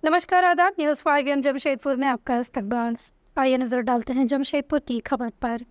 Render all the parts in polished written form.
नमस्कार, आदाब। न्यूज़ 5 जमशेदपुर में आपका इस्तकबाल। आइए नज़र डालते हैं जमशेदपुर की खबर पर।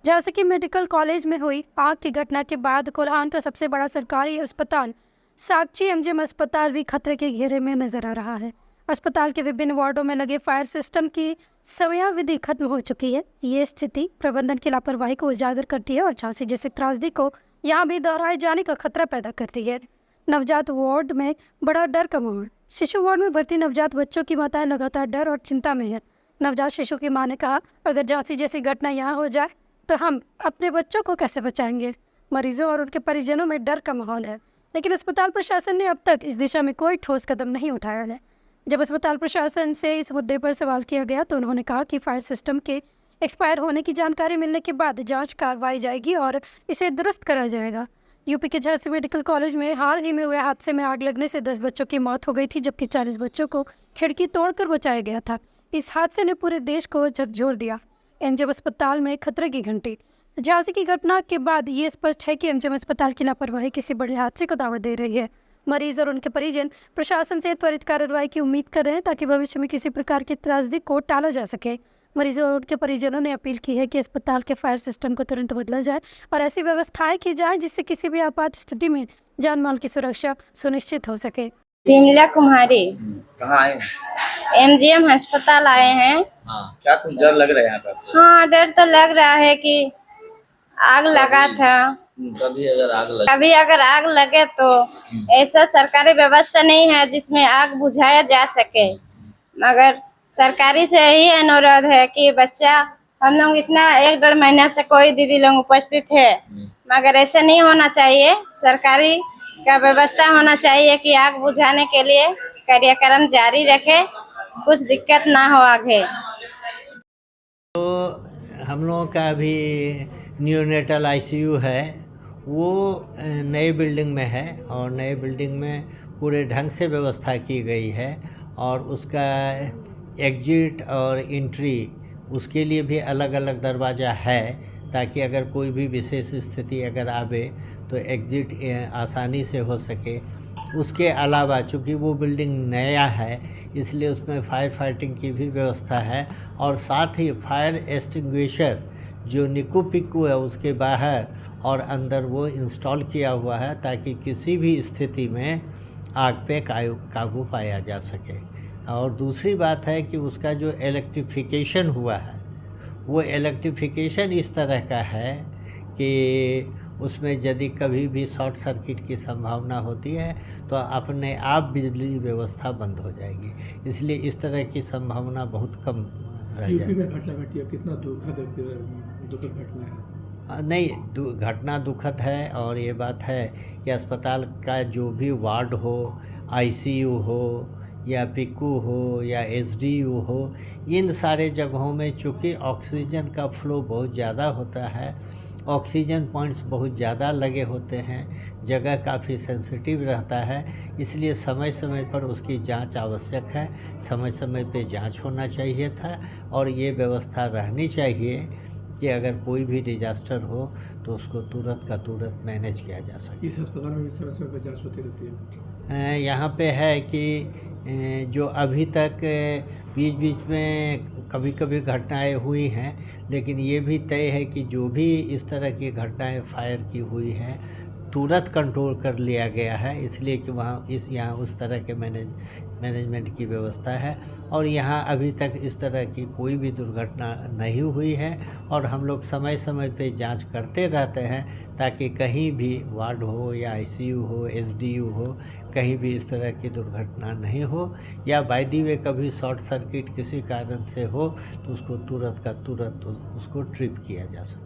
जैसे कि मेडिकल कॉलेज में हुई आग की घटना के बाद कोल्हान का सबसे बड़ा सरकारी अस्पताल साक्षी एमजीएम अस्पताल भी खतरे के घेरे में नजर आ रहा है। अस्पताल के विभिन्न वार्डों में लगे फायर सिस्टम की समयावधि खत्म हो चुकी है। ये स्थिति प्रबंधन की लापरवाही को उजागर करती है और झांसी जैसी त्रासदी को यहाँ भी दोहराए जाने का खतरा पैदा करती है। नवजात वार्ड में बड़ा डर का माहौल। शिशु वार्ड में भर्ती नवजात बच्चों की माताएं लगातार डर और चिंता में है। नवजात शिशु की मां ने कहा, अगर झांसी जैसी घटना यहाँ हो जाए तो हम अपने बच्चों को कैसे बचाएंगे। मरीजों और उनके परिजनों में डर का माहौल है, लेकिन अस्पताल प्रशासन ने अब तक इस दिशा में कोई ठोस कदम नहीं उठाया है। जब अस्पताल प्रशासन से इस मुद्दे पर सवाल किया गया तो उन्होंने कहा कि फायर सिस्टम के एक्सपायर होने की जानकारी मिलने के बाद जांच करवाई जाएगी और इसे दुरुस्त करा जाएगा। यूपी के झांसी मेडिकल कॉलेज में हाल ही में हुए हादसे में आग लगने से 10 बच्चों की मौत हो गई थी, जबकि 40 बच्चों को खिड़की तोड़कर बचाया गया था। इस हादसे ने पूरे देश को झकझोर दिया। एमजीएम अस्पताल में खतरे की घंटी। झांसी की घटना के बाद ये स्पष्ट है कि एमजीएम अस्पताल की लापरवाही किसी बड़े हादसे को दावत दे रही है। मरीज और उनके परिजन प्रशासन से त्वरित कार्रवाई की उम्मीद कर रहे हैं ताकि भविष्य में किसी प्रकार की त्रासदी को टाला जा सके। मरीजों और उनके परिजनों ने अपील की है कि अस्पताल के फायर सिस्टम को तुरंत बदला जाए और ऐसी व्यवस्थाएं की जाए जिससे किसी भी आपात स्थिति में जान माल की सुरक्षा सुनिश्चित हो सके। विमला कुमारी। कहाँ आए? एमजीएम अस्पताल आए हैं। हाँ, क्या कुछ डर लग रहा है यहाँ पर? हाँ, डर तो लग रहा है कि आग लगा था। कभी अगर आग लगे तो ऐसा सरकारी व्यवस्था नहीं है जिसमें आग बुझाया जा सके। मगर सरकारी से यही अनुरोध है कि बच्चा, हम लोग इतना 1-1.5 महीना से कोई दीदी लोग उपस्थित है, मगर ऐसे नहीं होना चाहिए। सरकारी का व्यवस्था होना चाहिए कि आग बुझाने के लिए कार्यक्रम जारी रखे, कुछ दिक्कत ना हो आगे। तो हम लोगों का अभी न्यूनेटल आईसीयू है, वो नई बिल्डिंग में है और नई बिल्डिंग में पूरे ढंग से व्यवस्था की गई है और उसका एग्जिट और एंट्री उसके लिए भी अलग अलग दरवाज़ा है, ताकि अगर कोई भी विशेष स्थिति अगर आवे तो एग्जिट आसानी से हो सके। उसके अलावा चूँकि वो बिल्डिंग नया है इसलिए उसमें फायर फाइटिंग की भी व्यवस्था है और साथ ही फायर एक्सटिंग्विशर जो निक्कू पिक्कू है उसके बाहर और अंदर वो इंस्टॉल किया हुआ है ताकि किसी भी स्थिति में आग पे काबू पाया जा सके। और दूसरी बात है कि उसका जो इलेक्ट्रिफिकेशन हुआ है वो इलेक्ट्रिफिकेशन इस तरह का है कि उसमें यदि कभी भी शॉर्ट सर्किट की संभावना होती है तो अपने आप बिजली व्यवस्था बंद हो जाएगी, इसलिए इस तरह की संभावना बहुत कम रह जाएगी। यूपी में घटना घटी है, कितना दुखद घटना है? नहीं, घटना दुखद है और ये बात है कि अस्पताल का जो भी वार्ड हो, आईसीयू हो या पिक्कू हो या एसडीयू हो, इन सारे जगहों में चूँकि ऑक्सीजन का फ्लो बहुत ज़्यादा होता है, ऑक्सीजन पॉइंट्स बहुत ज़्यादा लगे होते हैं, जगह काफ़ी सेंसिटिव रहता है, इसलिए समय समय पर उसकी जांच आवश्यक है। समय समय पे जांच होना चाहिए था और ये व्यवस्था रहनी चाहिए कि अगर कोई भी डिजास्टर हो तो उसको तुरंत का तुरंत मैनेज किया जा सके। इस अस्पताल में भी समय समय पर जाँच होती रहती है। यहाँ पे है कि जो अभी तक बीच बीच में कभी कभी घटनाएं हुई हैं, लेकिन ये भी तय है कि जो भी इस तरह की घटनाएं फायर की हुई हैं तुरंत कंट्रोल कर लिया गया है, इसलिए कि वहाँ यहाँ उस तरह के मैनेजमेंट की व्यवस्था है और यहाँ अभी तक इस तरह की कोई भी दुर्घटना नहीं हुई है और हम लोग समय समय पे जांच करते रहते हैं ताकि कहीं भी वार्ड हो या आईसीयू हो, एसडीयू हो, कहीं भी इस तरह की दुर्घटना नहीं हो या बाय द वे कभी शॉर्ट सर्किट किसी कारण से हो तो उसको तुरंत का तुरंत उसको ट्रिप किया जा सके।